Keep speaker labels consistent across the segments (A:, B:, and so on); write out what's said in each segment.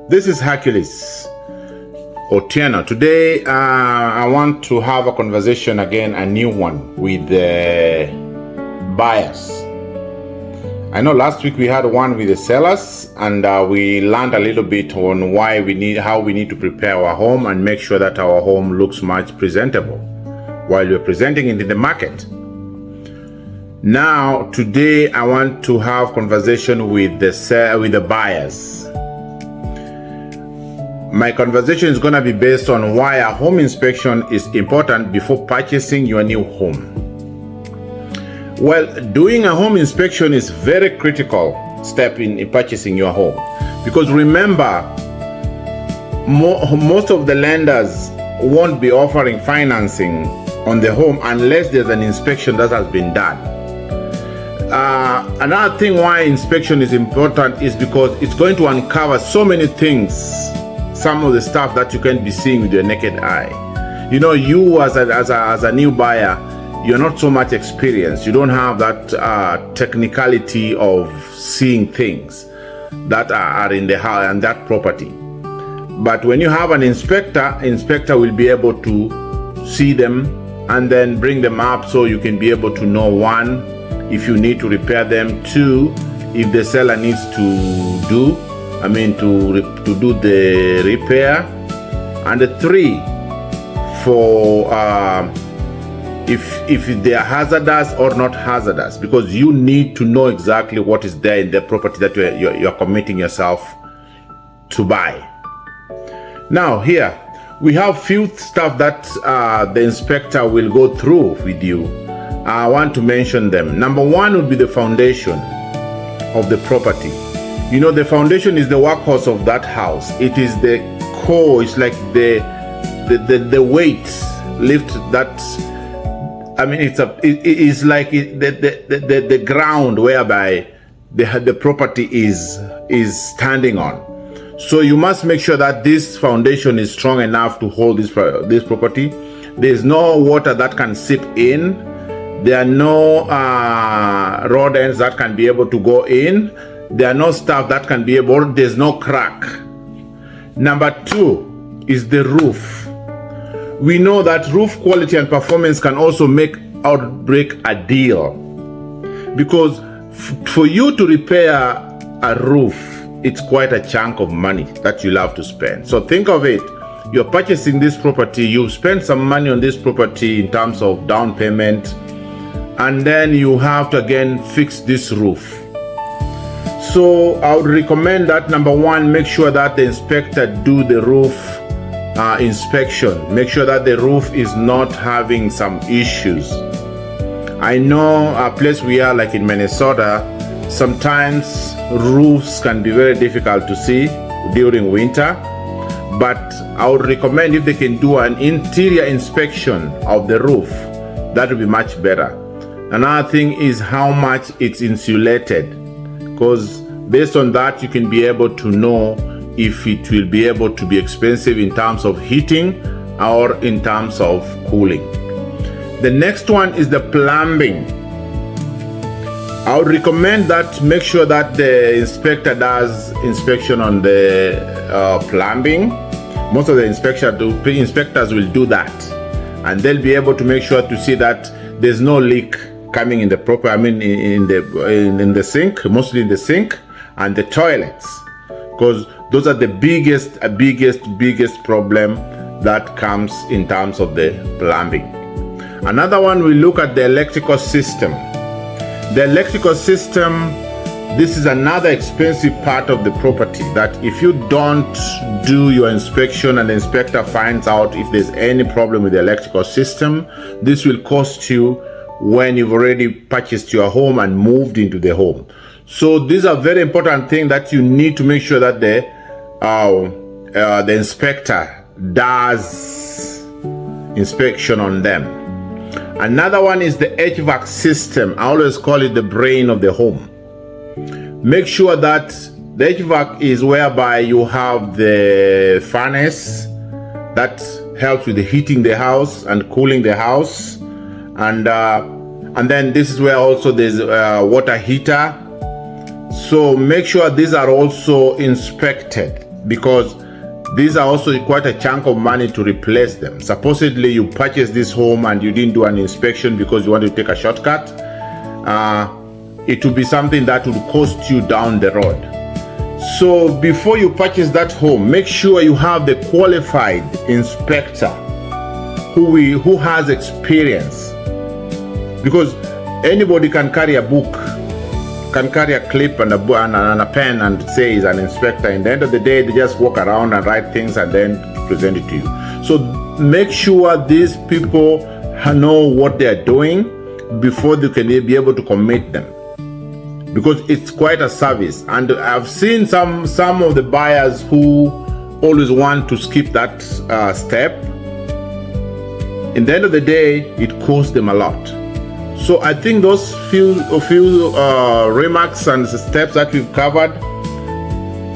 A: This is Hercules Otieno. Today I want to have a conversation again, a new one with the buyers. I know last week we had one with the sellers, and we learned a little bit on how we need to prepare our home and make sure that our home looks much presentable while we're presenting it in the market. Now today I want to have conversation with the buyers. My conversation is going to be based on why a home inspection is important before purchasing your new home. Well, doing a home inspection is very critical step in purchasing your home, because remember, most of the lenders won't be offering financing on the home unless there's an inspection that has been done. Another thing why inspection is important is because it's going to uncover so many things, some of the stuff that you can't be seeing with your naked eye. You know, you as a new buyer, you're not so much experienced. You don't have that technicality of seeing things that are in the house and that property. But when you have an inspector will be able to see them and then bring them up, so you can be able to know, one, if you need to repair them, two, if the seller needs to do the repair, and three, for if they are hazardous or not hazardous, because you need to know exactly what is there in the property that you're committing yourself to buy. Now here we have few stuff that the inspector will go through with you. I want to mention them. Number one would be the foundation of the property. You know, the foundation is the workhorse of that house. It is the core. It's like the weight lift that. I mean, it is like the ground whereby the property is standing on. So you must make sure that this foundation is strong enough to hold this property. There is no water that can seep in. There are no rod ends that can be able to go in. There are no stuff that can be able. There's no crack. Number two is the roof. We know that roof quality and performance can also make or break a deal, because for you to repair a roof, it's quite a chunk of money that you'll have to spend. So think of it, you're purchasing this property, you've spent some money on this property in terms of down payment, and then you have to again fix this roof. So I would recommend that, number one, make sure that the inspector do the roof inspection. Make sure that the roof is not having some issues. I know a place we are, like in Minnesota, sometimes roofs can be very difficult to see during winter, but I would recommend if they can do an interior inspection of the roof, that would be much better. Another thing is how much it's insulated, because based on that you can be able to know if it will be able to be expensive in terms of heating or in terms of cooling. The next one is the plumbing. I would recommend that make sure that the inspector does inspection on the plumbing. Most of the inspectors will do that, and they'll be able to make sure to see that there's no leak coming in the in the sink, mostly in the sink and the toilets, because those are the biggest problem that comes in terms of the plumbing. Another one, we look at the electrical system. The electrical system, this is another expensive part of the property that if you don't do your inspection and the inspector finds out if there's any problem with the electrical system, this will cost you when you've already purchased your home and moved into the home. So these are very important things that you need to make sure that the inspector does inspection on them. Another one is the HVAC system. I always call it the brain of the home. Make sure that the HVAC is whereby you have the furnace that helps with the heating the house and cooling the house, and then this is where also there's water heater. So make sure these are also inspected. because these are also quite a chunk of money to replace them. Supposedly you purchased this home and you didn't do an inspection because you want to take a shortcut. It will be something that will cost you down the road. So before you purchase that home, make sure you have the qualified inspector who has experience, because anybody can carry a book, can carry a clip and a pen and say he's an inspector. In the end of the day, they just walk around and write things and then present it to you. So make sure these people know what they're doing before they can be able to commit them, because it's quite a service. And I've seen some of the buyers who always want to skip that step. In the end of the day, it costs them a lot. So I think those few remarks and steps that we've covered,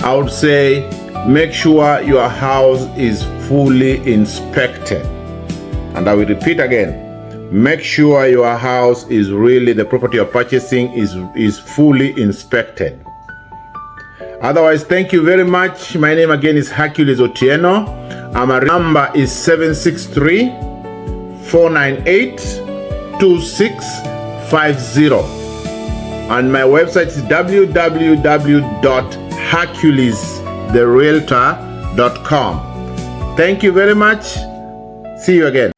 A: I would say make sure your house is fully inspected. And I will repeat again, make sure your house is really, the property you're purchasing is fully inspected. Otherwise, thank you very much. My name again is Hercules Otieno. My number is 763-498-2650. And my website is www.herculestherealtor.com. Thank you very much. See you again.